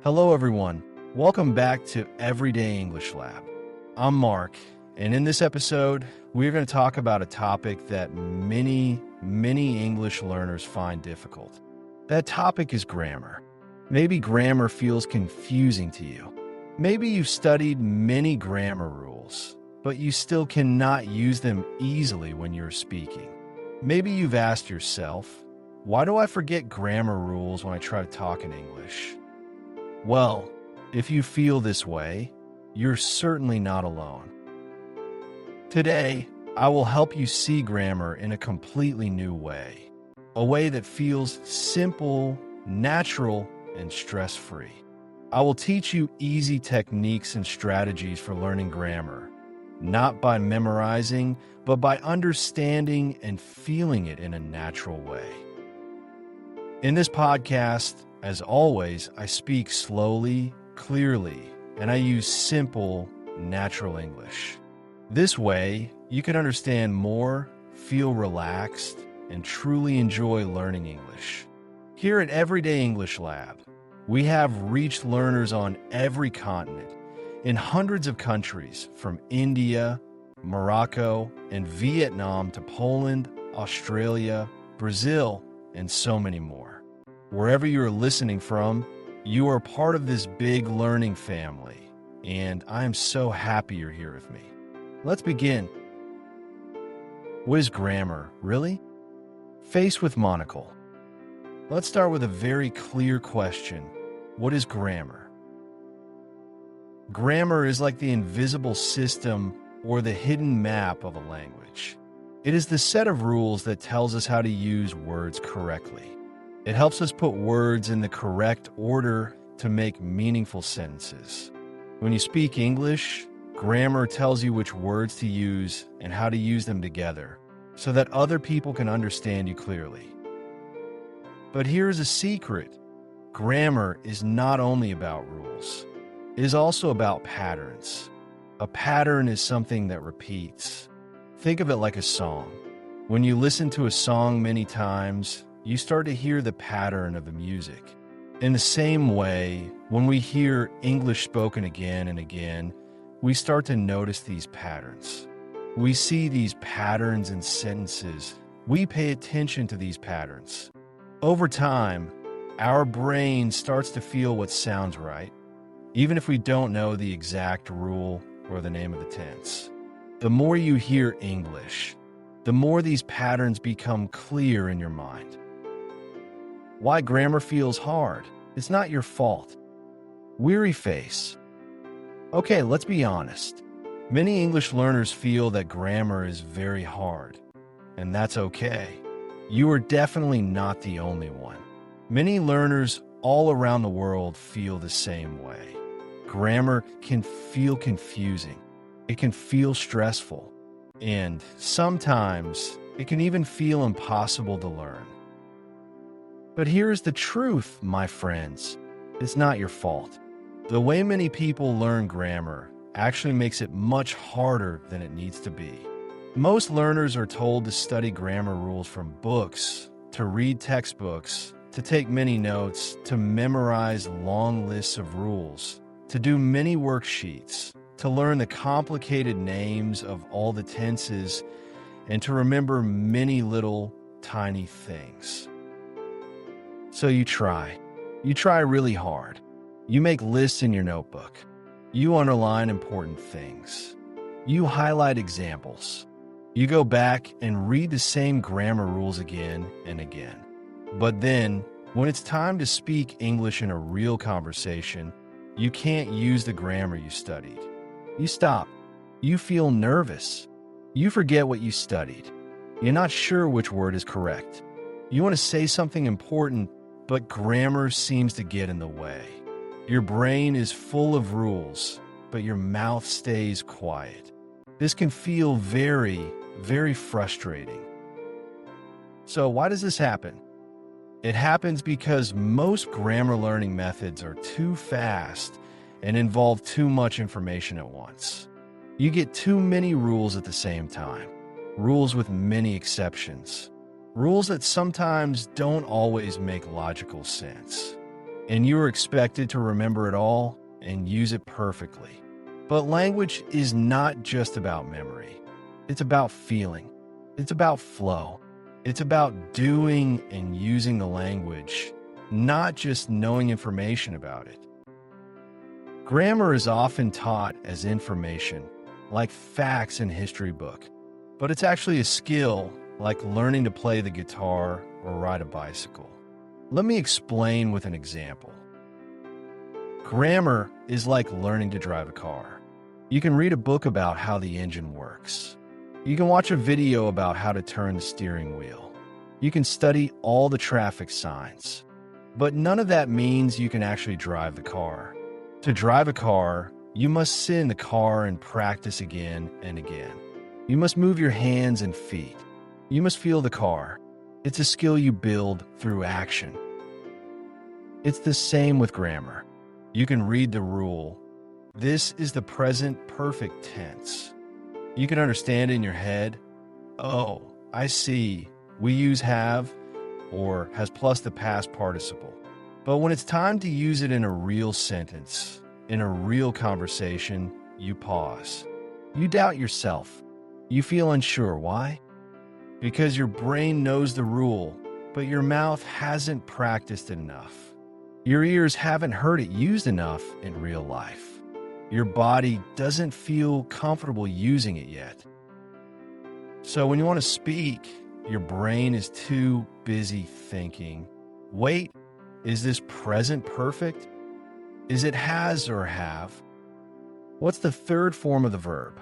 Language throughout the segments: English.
Hello, everyone. Welcome back to Everyday English Lab. I'm Mark, and in this episode, we're going to talk about a topic that many English learners find difficult. That topic is grammar. Maybe grammar feels confusing to you. Maybe you've studied many grammar rules, but you still cannot use them easily when you're speaking. Maybe you've asked yourself, why do I forget grammar rules when I try to talk in English? Well, if you feel this way, you're certainly not alone. Today, I will help you see grammar in a completely new way, a way that feels simple, natural, and stress-free. I will teach you easy techniques and strategies for learning grammar, not by memorizing, but by understanding and feeling it in a natural way. In this podcast, as always, I speak slowly, clearly, and I use simple, natural English. This way, you can understand more, feel relaxed, and truly enjoy learning English. Here at Everyday English Lab, we have reached learners on every continent, in hundreds of countries, from India, Morocco, and Vietnam to Poland, Australia, Brazil, and so many more. Wherever you are listening from, you are part of this big learning family, and I am so happy you're here with me. Let's begin. What is grammar, really? Face with monocle. Let's start with a very clear question. What is grammar? Grammar is like the invisible system or the hidden map of a language. It is the set of rules that tells us how to use words correctly. It helps us put words in the correct order to make meaningful sentences. When you speak English, grammar tells you which words to use and how to use them together so that other people can understand you clearly. But here's a secret. Grammar is not only about rules. It is also about patterns. A pattern is something that repeats. Think of it like a song. When you listen to a song many times, you start to hear the pattern of the music. In the same way, when we hear English spoken again and again, we start to notice these patterns. We see these patterns in sentences. We pay attention to these patterns. Over time, our brain starts to feel what sounds right, even if we don't know the exact rule or the name of the tense. The more you hear English, the more these patterns become clear in your mind. Why grammar feels hard? It's not your fault. Weary face. Okay, let's be honest. Many English learners feel that grammar is very hard, and that's okay. You are definitely not the only one. Many learners all around the world feel the same way. Grammar can feel confusing. It can feel stressful. And sometimes it can even feel impossible to learn. But here's the truth, my friends. It's not your fault. The way many people learn grammar actually makes it much harder than it needs to be. Most learners are told to study grammar rules from books, to read textbooks, to take many notes, to memorize long lists of rules, to do many worksheets, to learn the complicated names of all the tenses, and to remember many little tiny things. So you try really hard. You make lists in your notebook. You underline important things. You highlight examples. You go back and read the same grammar rules again and again. But then, when it's time to speak English in a real conversation, you can't use the grammar you studied. You stop. You feel nervous. You forget what you studied. You're not sure which word is correct. You want to say something important, but grammar seems to get in the way. Your brain is full of rules, but your mouth stays quiet. This can feel very frustrating. So why does this happen? It happens because most grammar learning methods are too fast and involve too much information at once. You get too many rules at the same time, rules with many exceptions, rules that sometimes don't always make logical sense. and you are expected to remember it all and use it perfectly. But language is not just about memory. It's about feeling. It's about flow. It's about doing and using the language, not just knowing information about it. Grammar is often taught as information, like facts in history book, but it's actually a skill like learning to play the guitar or ride a bicycle. Let me explain with an example. Grammar is like learning to drive a car. You can read a book about how the engine works. You can watch a video about how to turn the steering wheel. You can study all the traffic signs. But none of that means you can actually drive the car. To drive a car, you must sit in the car and practice again and again. You must move your hands and feet. You must feel the car. It's a skill you build through action. It's the same with grammar. You can read the rule. This is the present perfect tense. You can understand in your head, oh, I see, we use have or has plus the past participle. But when it's time to use it in a real sentence, in a real conversation, you pause. You doubt yourself. You feel unsure. Why? Because your brain knows the rule, but your mouth hasn't practiced enough. Your ears haven't heard it used enough in real life. Your body doesn't feel comfortable using it yet. So when you want to speak, your brain is too busy thinking, wait, is this present perfect? Is it has or have? What's the third form of the verb?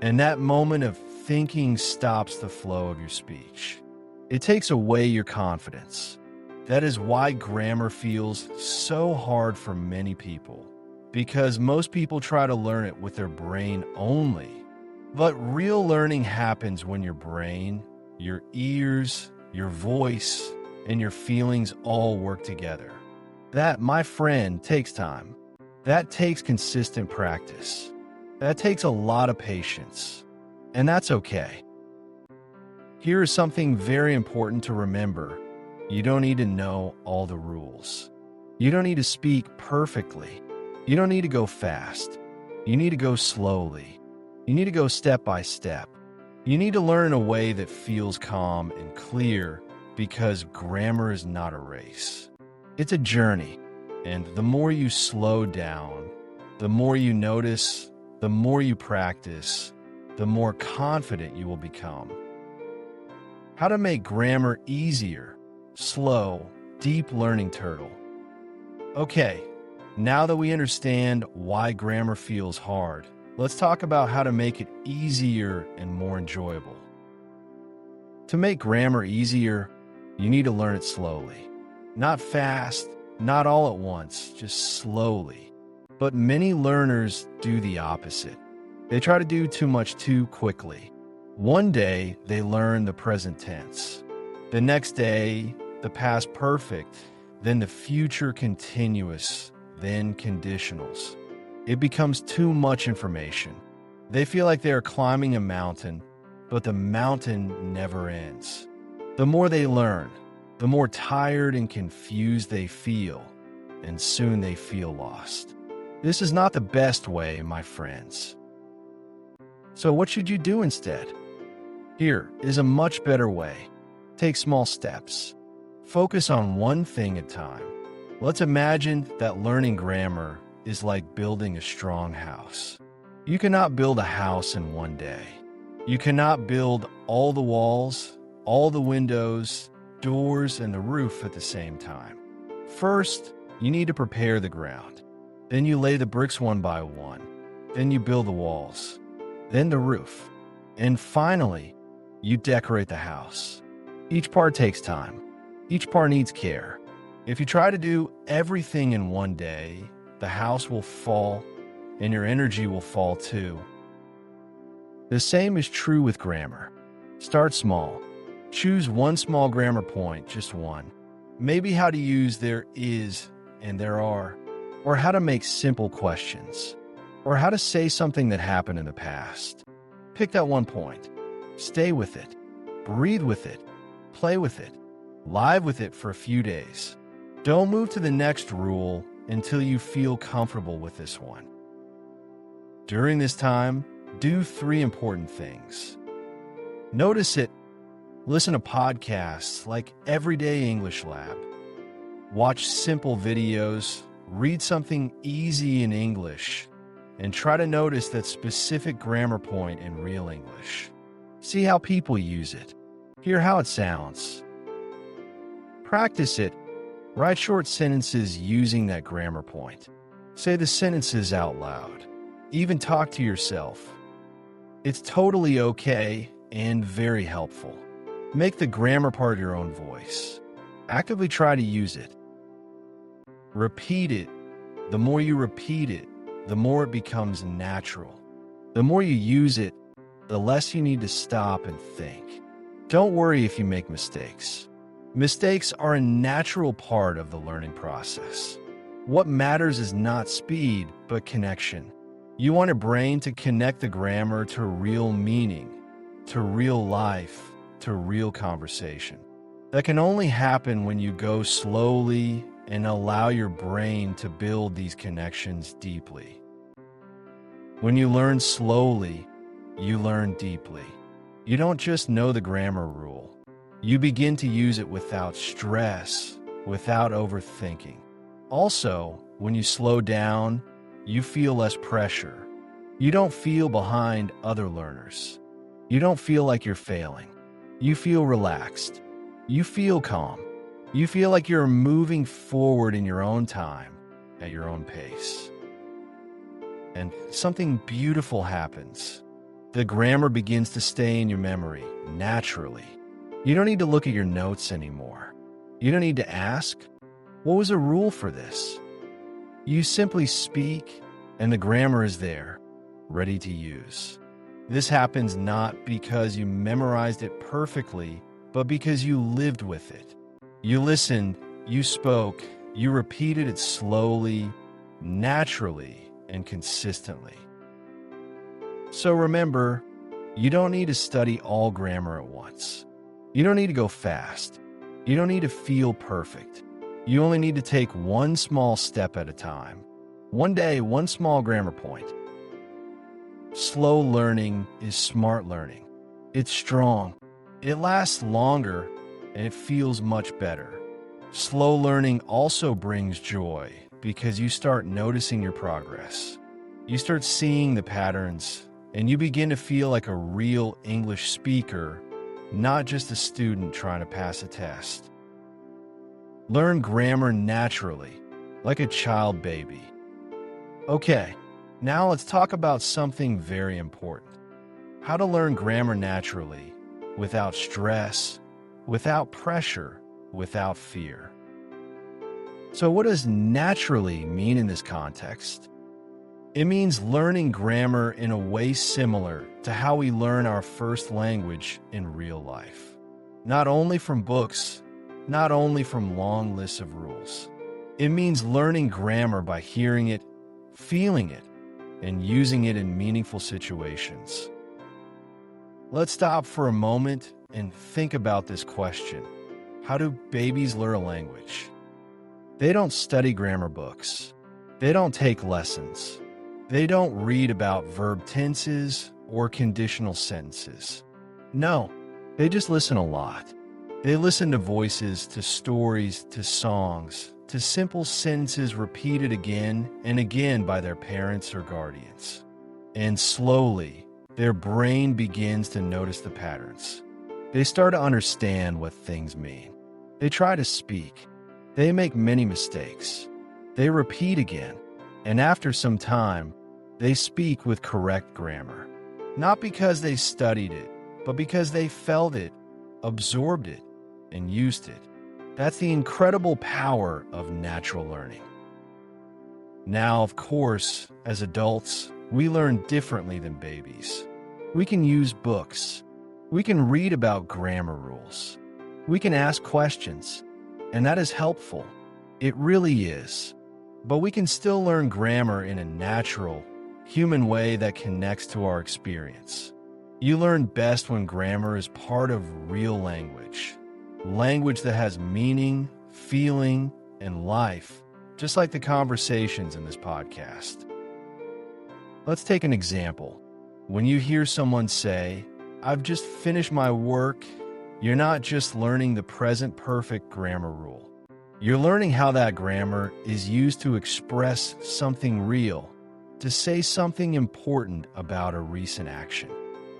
And that moment of thinking stops the flow of your speech. It takes away your confidence. That is why grammar feels so hard for many people, because most people try to learn it with their brain only. But real learning happens when your brain, your ears, your voice, and your feelings all work together. That, my friend, takes time. That takes consistent practice. That takes a lot of patience. And that's okay. Here is something very important to remember. You don't need to know all the rules. You don't need to speak perfectly. You don't need to go fast. You need to go slowly. You need to go step by step. You need to learn in a way that feels calm and clear, because grammar is not a race. It's a journey. And the more you slow down, the more you notice, the more you practice, the more confident you will become. How to make grammar easier, slow, deep learning turtle. Okay, now that we understand why grammar feels hard, let's talk about how to make it easier and more enjoyable. To make grammar easier, you need to learn it slowly. Not fast, not all at once, just slowly. But many learners do the opposite. They try to do too much too quickly. One day, they learn the present tense. The next day, the past perfect, then the future continuous, then conditionals. It becomes too much information. They feel like they are climbing a mountain, but the mountain never ends. The more they learn, the more tired and confused they feel, and soon they feel lost. This is not the best way, my friends. So what should you do instead? Here is a much better way. Take small steps. Focus on one thing at a time. Let's imagine that learning grammar is like building a strong house. You cannot build a house in one day. You cannot build all the walls, all the windows, doors, and the roof at the same time. First, you need to prepare the ground. Then you lay the bricks one by one. Then you build the walls. Then the roof. And finally, you decorate the house. Each part takes time. Each part needs care. If you try to do everything in one day, the house will fall and your energy will fall too. The same is true with grammar. Start small. Choose one small grammar point, just one. Maybe how to use there is and there are, or how to make simple questions, or how to say something that happened in the past. Pick that one point. Stay with it. Breathe with it. Play with it. Live with it for a few days. Don't move to the next rule until you feel comfortable with this one. During this time, do 3 important things. Notice it. Listen to podcasts like Everyday English Lab. Watch simple videos, read something easy in English, and try to notice that specific grammar point in real English. See how people use it. Hear how it sounds. Practice it. Write short sentences using that grammar point. Say the sentences out loud. Even talk to yourself. It's totally okay and very helpful. Make the grammar part your own voice. Actively try to use it. Repeat it. The more you repeat it, the more it becomes natural. The more you use it, the less you need to stop and think. Don't worry if you make mistakes. Mistakes are a natural part of the learning process. What matters is not speed, but connection. You want your brain to connect the grammar to real meaning, to real life, to real conversation. That can only happen when you go slowly and allow your brain to build these connections deeply. When you learn slowly, you learn deeply. You don't just know the grammar rule. You begin to use it without stress, without overthinking. Also, when you slow down, you feel less pressure. You don't feel behind other learners. You don't feel like you're failing. You feel relaxed. You feel calm. You feel like you're moving forward in your own time, at your own pace. And something beautiful happens. The grammar begins to stay in your memory naturally. You don't need to look at your notes anymore. You don't need to ask, what was a rule for this? You simply speak, and the grammar is there, ready to use. This happens not because you memorized it perfectly, but because you lived with it. You listened, you spoke, you repeated it slowly, naturally, and consistently. So remember, you don't need to study all grammar at once. You don't need to go fast. You don't need to feel perfect. You only need to take one small step at a time. One day, one small grammar point. Slow learning is smart learning. It's strong. It lasts longer, and it feels much better. Slow learning also brings joy because you start noticing your progress. You start seeing the patterns, and you begin to feel like a real English speaker, not just a student trying to pass a test. Learn grammar naturally, like a child baby. Okay, now let's talk about something very important. How to learn grammar naturally, without stress, without pressure, without fear. So what does naturally mean in this context? It means learning grammar in a way similar to how we learn our first language in real life. Not only from books, not only from long lists of rules. It means learning grammar by hearing it, feeling it, and using it in meaningful situations. Let's stop for a moment and think about this question. How do babies learn a language? They don't study grammar books. They don't take lessons. They don't read about verb tenses or conditional sentences. No, they just listen a lot. They listen to voices, to stories, to songs, to simple sentences repeated again and again by their parents or guardians. And slowly, their brain begins to notice the patterns. They start to understand what things mean. They try to speak. They make many mistakes. They repeat again. And after some time, they speak with correct grammar. Not because they studied it, but because they felt it, absorbed it, and used it. That's the incredible power of natural learning. Now, of course, as adults, we learn differently than babies. We can use books. We can read about grammar rules. We can ask questions, and that is helpful. It really is. But we can still learn grammar in a natural, human way that connects to our experience. You learn best when grammar is part of real language. Language that has meaning, feeling, and life, just like the conversations in this podcast. Let's take an example. When you hear someone say, "I've just finished my work," you're not just learning the present perfect grammar rule. You're learning how that grammar is used to express something real, to say something important about a recent action.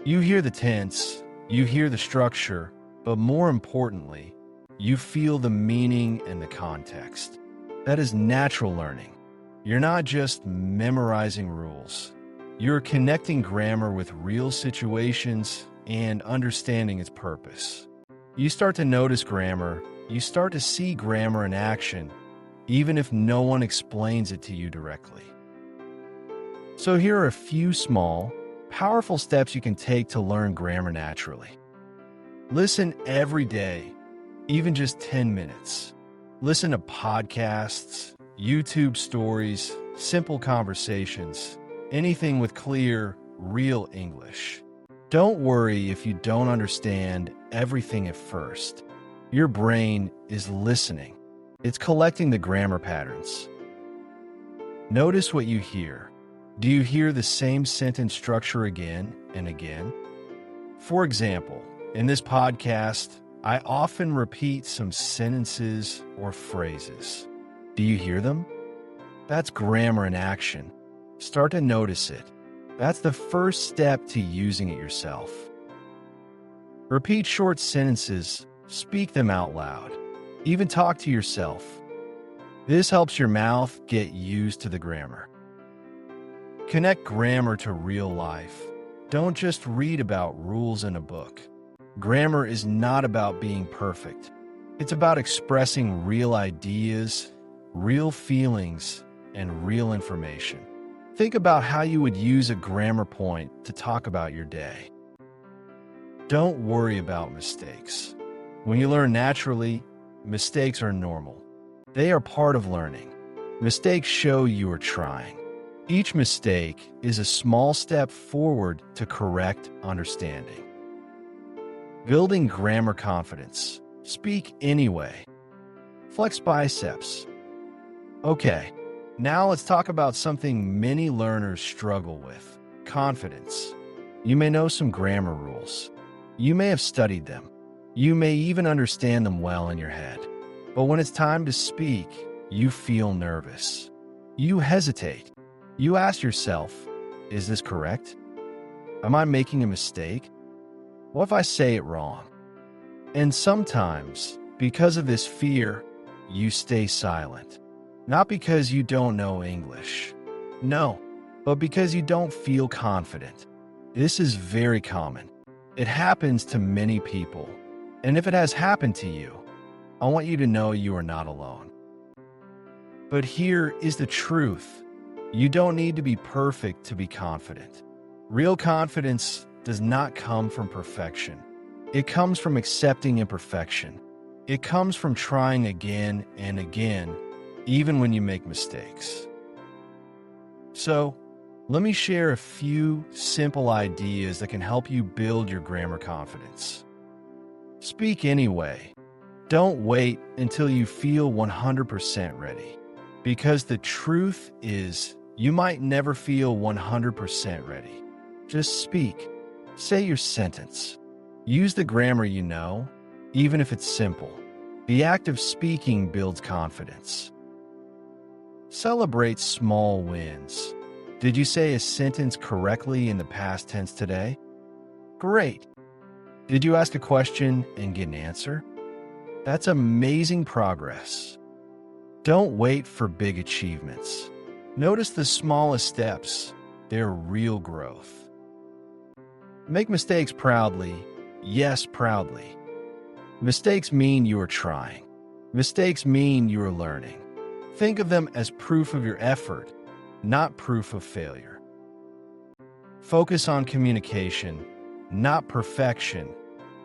You hear the tense, you hear the structure, but more importantly, you feel the meaning and the context. That is natural learning. You're not just memorizing rules. You're connecting grammar with real situations and understanding its purpose. You start to notice grammar, you start to see grammar in action, even if no one explains it to you directly. So here are a few small, powerful steps you can take to learn grammar naturally. Listen every day, even just 10 minutes. Listen to podcasts, YouTube stories, simple conversations, anything with clear, real English. Don't worry if you don't understand everything at first. Your brain is listening. It's collecting the grammar patterns. Notice what you hear. Do you hear the same sentence structure again and again? For example, in this podcast, I often repeat some sentences or phrases. Do you hear them? That's grammar in action. Start to notice it. That's the first step to using it yourself. Repeat short sentences, speak them out loud. Even talk to yourself. This helps your mouth get used to the grammar. Connect grammar to real life. Don't just read about rules in a book. Grammar is not about being perfect. It's about expressing real ideas, real feelings, and real information. Think about how you would use a grammar point to talk about your day. Don't worry about mistakes. When you learn naturally, mistakes are normal. They are part of learning. Mistakes show you are trying. Each mistake is a small step forward to correct understanding. Building grammar confidence. Speak anyway. Flex biceps. Okay. Now let's talk about something many learners struggle with: confidence. You may know some grammar rules. You may have studied them. You may even understand them well in your head. But when it's time to speak, you feel nervous. You hesitate. You ask yourself, is this correct? Am I making a mistake? What if I say it wrong? And sometimes, because of this fear, you stay silent. Not because you don't know English. No, but because you don't feel confident. This is very common. It happens to many people. And if it has happened to you, I want you to know you are not alone. But here is the truth. You don't need to be perfect to be confident. Real confidence does not come from perfection. It comes from accepting imperfection. It comes from trying again and again, even when you make mistakes. So, let me share a few simple ideas that can help you build your grammar confidence. Speak anyway. Don't wait until you feel 100% ready. Because the truth is, you might never feel 100% ready. Just speak. Say your sentence. Use the grammar you know, even if it's simple. The act of speaking builds confidence. Celebrate small wins. Did you say a sentence correctly in the past tense today? Great. Did you ask a question and get an answer? That's amazing progress. Don't wait for big achievements. Notice the smallest steps. They're real growth. Make mistakes proudly. Yes, proudly. Mistakes mean you are trying. Mistakes mean you are learning. Think of them as proof of your effort, not proof of failure. Focus on communication, not perfection.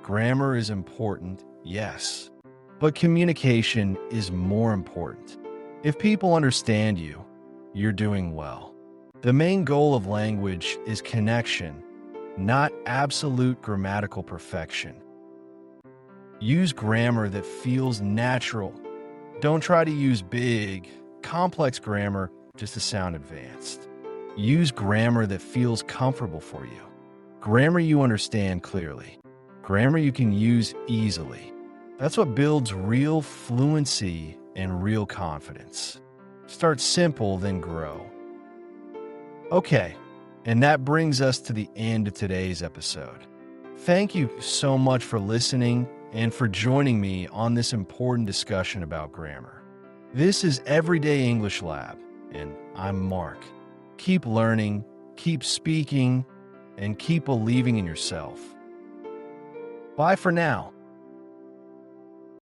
Grammar is important, yes, but communication is more important. If people understand you, you're doing well. The main goal of language is connection, not absolute grammatical perfection. Use grammar that feels natural. Don't try to use big, complex grammar just to sound advanced. Use grammar that feels comfortable for you. Grammar you understand clearly. Grammar you can use easily. That's what builds real fluency and real confidence. Start simple, then grow. Okay, and that brings us to the end of today's episode. Thank you so much for listening and for joining me on this important discussion about grammar. This is Everyday English Lab, and I'm Mark. Keep learning, keep speaking, and keep believing in yourself. Bye for now.